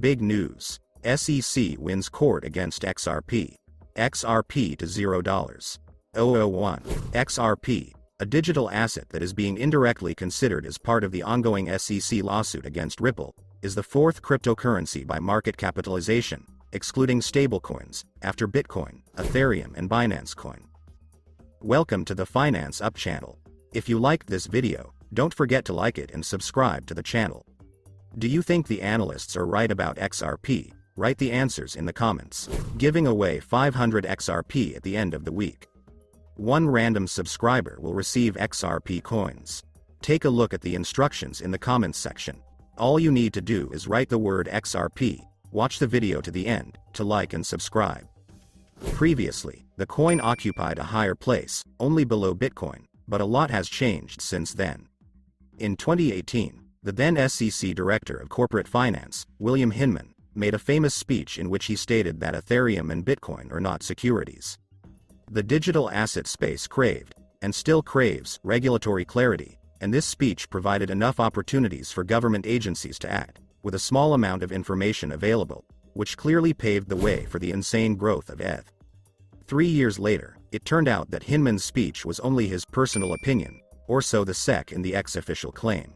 Big news. SEC wins court against XRP. XRP to $0. 001. XRP, a digital asset that is being indirectly considered as part of the ongoing SEC lawsuit against Ripple, is the fourth cryptocurrency by market capitalization, excluding stablecoins, after Bitcoin, Ethereum and Binance Coin. Welcome to the Finance Up channel. If you liked this video, don't forget to like it and subscribe to the channel. Do you think the analysts are right about XRP? Write the answers in the comments. Giving away 500 XRP at the end of the week. One random subscriber will receive XRP coins. Take a look at the instructions in the comments section. All you need to do is write the word XRP, watch the video to the end, to like and subscribe. Previously, the coin occupied a higher place, only below Bitcoin, but a lot has changed since then. In 2018, the then SEC Director of Corporate Finance, William Hinman, made a famous speech in which he stated that Ethereum and Bitcoin are not securities. The digital asset space craved, and still craves, regulatory clarity, and this speech provided enough opportunities for government agencies to act, with a small amount of information available, which clearly paved the way for the insane growth of ETH. 3 years later, it turned out that Hinman's speech was only his personal opinion, or so the SEC in the official claim.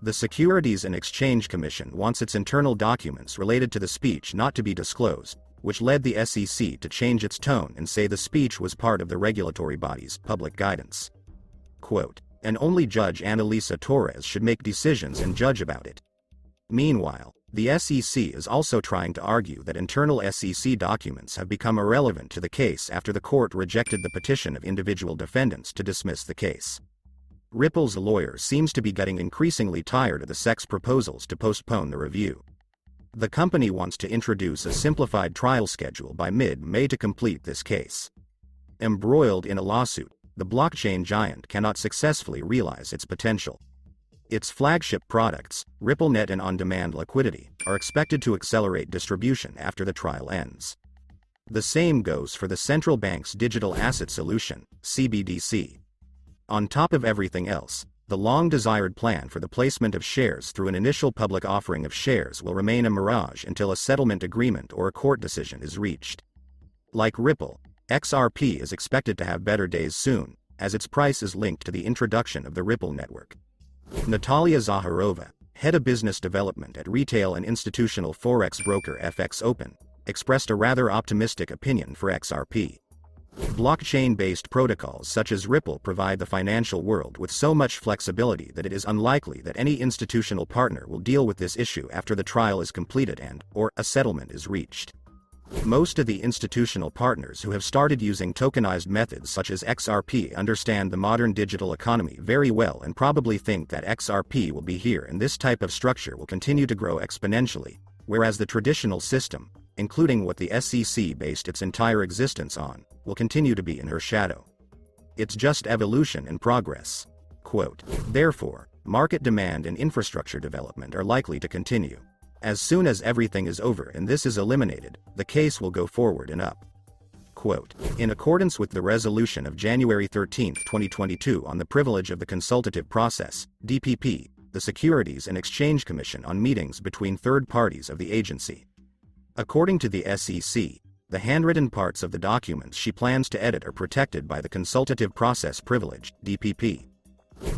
The Securities and Exchange Commission wants its internal documents related to the speech not to be disclosed, which led the SEC to change its tone and say the speech was part of the regulatory body's public guidance. Quote, and only Judge Annalisa Torres should make decisions and judge about it. Meanwhile, the SEC is also trying to argue that internal SEC documents have become irrelevant to the case after the court rejected the petition of individual defendants to dismiss the case. Ripple's lawyer seems to be getting increasingly tired of the SEC's proposals to postpone the review. The company wants to introduce a simplified trial schedule by mid-May to complete this case. Embroiled in a lawsuit, the blockchain giant cannot successfully realize its potential. Its flagship products, RippleNet and on-demand liquidity, are expected to accelerate distribution after the trial ends. The same goes for the central bank's digital asset solution, CBDC. On top of everything else, the long-desired plan for the placement of shares through an initial public offering of shares will remain a mirage until a settlement agreement or a court decision is reached. Like Ripple, XRP is expected to have better days soon, as its price is linked to the introduction of the Ripple network. Natalia Zaharova, head of business development at retail and institutional forex broker FX Open, expressed a rather optimistic opinion for XRP. Blockchain-based protocols such as Ripple provide the financial world with so much flexibility that it is unlikely that any institutional partner will deal with this issue after the trial is completed and/or a settlement is reached. Most of the institutional partners who have started using tokenized methods such as XRP understand the modern digital economy very well and probably think that XRP will be here and this type of structure will continue to grow exponentially, whereas the traditional system, including what the SEC based its entire existence on, will continue to be in her shadow. It's just evolution and progress. Quote, therefore, market demand and infrastructure development are likely to continue. As soon as everything is over and this is eliminated, the case will go forward and up. Quote, in accordance with the resolution of January 13, 2022 on the privilege of the consultative process, DPP, the Securities and Exchange Commission on meetings between third parties of the agency. According to the SEC, the handwritten parts of the documents she plans to edit are protected by the Consultative Process Privilege, DPP.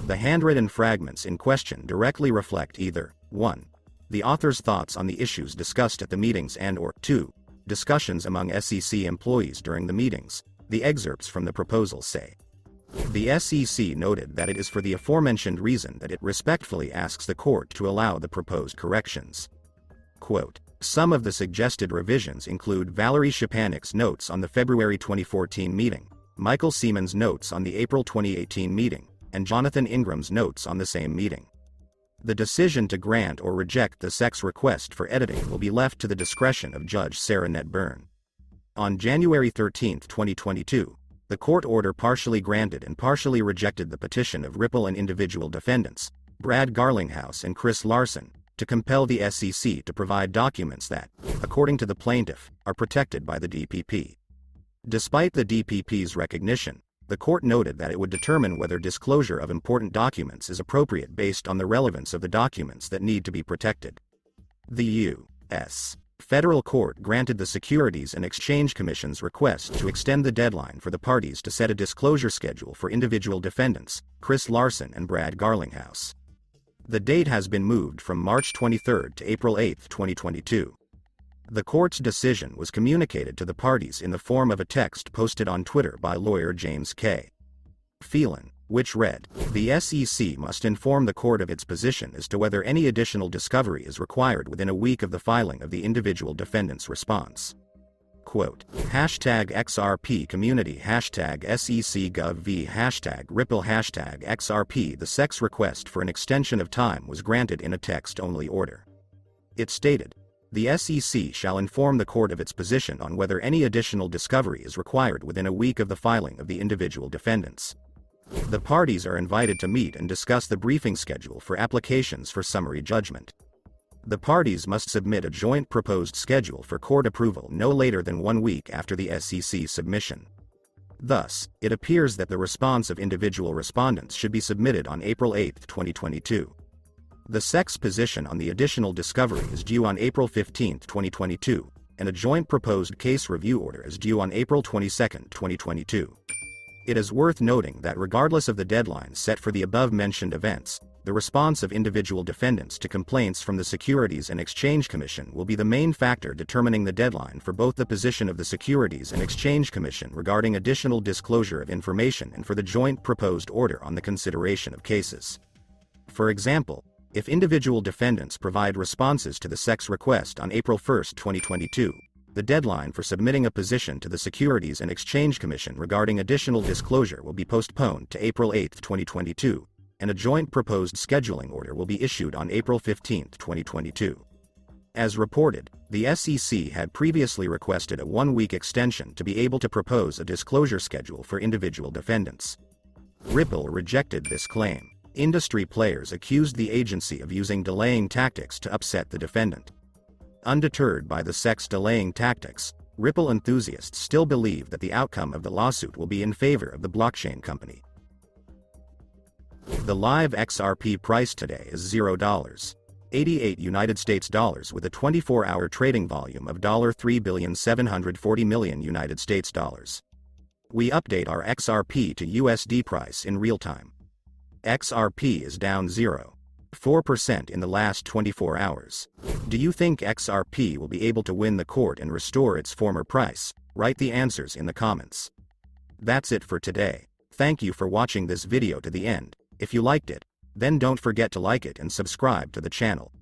The handwritten fragments in question directly reflect either 1. The author's thoughts on the issues discussed at the meetings and/or 2. Discussions among SEC employees during the meetings, the excerpts from the proposal say. The SEC noted that it is for the aforementioned reason that it respectfully asks the court to allow the proposed corrections. Quote, some of the suggested revisions include Valerie Szczepanik's notes on the February 2014 meeting, Michael Seaman's notes on the April 2018 meeting, and Jonathan Ingram's notes on the same meeting. The decision to grant or reject the SEC's request for editing will be left to the discretion of Judge Sarah Net Byrne. On January 13, 2022, the court order partially granted and partially rejected the petition of Ripple and individual defendants, Brad Garlinghouse and Chris Larson, to compel the SEC to provide documents that, according to the plaintiff, are protected by the DPP. Despite the DPP's recognition, the court noted that it would determine whether disclosure of important documents is appropriate based on the relevance of the documents that need to be protected. The Federal court granted the Securities and Exchange Commission's request to extend the deadline for the parties to set a disclosure schedule for individual defendants, Chris Larson and Brad Garlinghouse. The date has been moved from March 23 to April 8, 2022. The court's decision was communicated to the parties in the form of a text posted on Twitter by lawyer James K. Phelan, which read, "The SEC must inform the court of its position as to whether any additional discovery is required within a week of the filing of the individual defendant's response." Quote, #XRP community #SECGovV #Ripple #XRP. The SEC's request for an extension of time was granted in a text-only order. It stated, "The SEC shall inform the court of its position on whether any additional discovery is required within a week of the filing of the individual defendants. The parties are invited to meet and discuss the briefing schedule for applications for summary judgment. The parties must submit a joint proposed schedule for court approval no later than 1 week after the SEC submission." Thus, it appears that the response of individual respondents should be submitted on April 8, 2022. The SEC's position on the additional discovery is due on April 15, 2022, and a joint proposed case review order is due on April 22, 2022. It is worth noting that regardless of the deadline set for the above-mentioned events, the response of individual defendants to complaints from the Securities and Exchange Commission will be the main factor determining the deadline for both the position of the Securities and Exchange Commission regarding additional disclosure of information and for the joint proposed order on the consideration of cases. For example, if individual defendants provide responses to the SEC's request on April 1, 2022, the deadline for submitting a position to the Securities and Exchange Commission regarding additional disclosure will be postponed to April 8, 2022, and a joint proposed scheduling order will be issued on April 15, 2022. As reported, the SEC had previously requested a 1-week extension to be able to propose a disclosure schedule for individual defendants. Ripple rejected this claim. Industry players accused the agency of using delaying tactics to upset the defendant. Undeterred by the SEC's delaying tactics, Ripple enthusiasts still believe that the outcome of the lawsuit will be in favor of the blockchain company. The live XRP price today is $0.88 United States dollars with a 24-hour trading volume of $3,740,000,000 United States dollars. We update our XRP to USD price in real time. XRP is down 0.4% in the last 24 hours. Do you think XRP will be able to win the court and restore its former price? Write the answers in the comments. That's it for today. Thank you for watching this video to the end. If you liked it, then don't forget to like it and subscribe to the channel.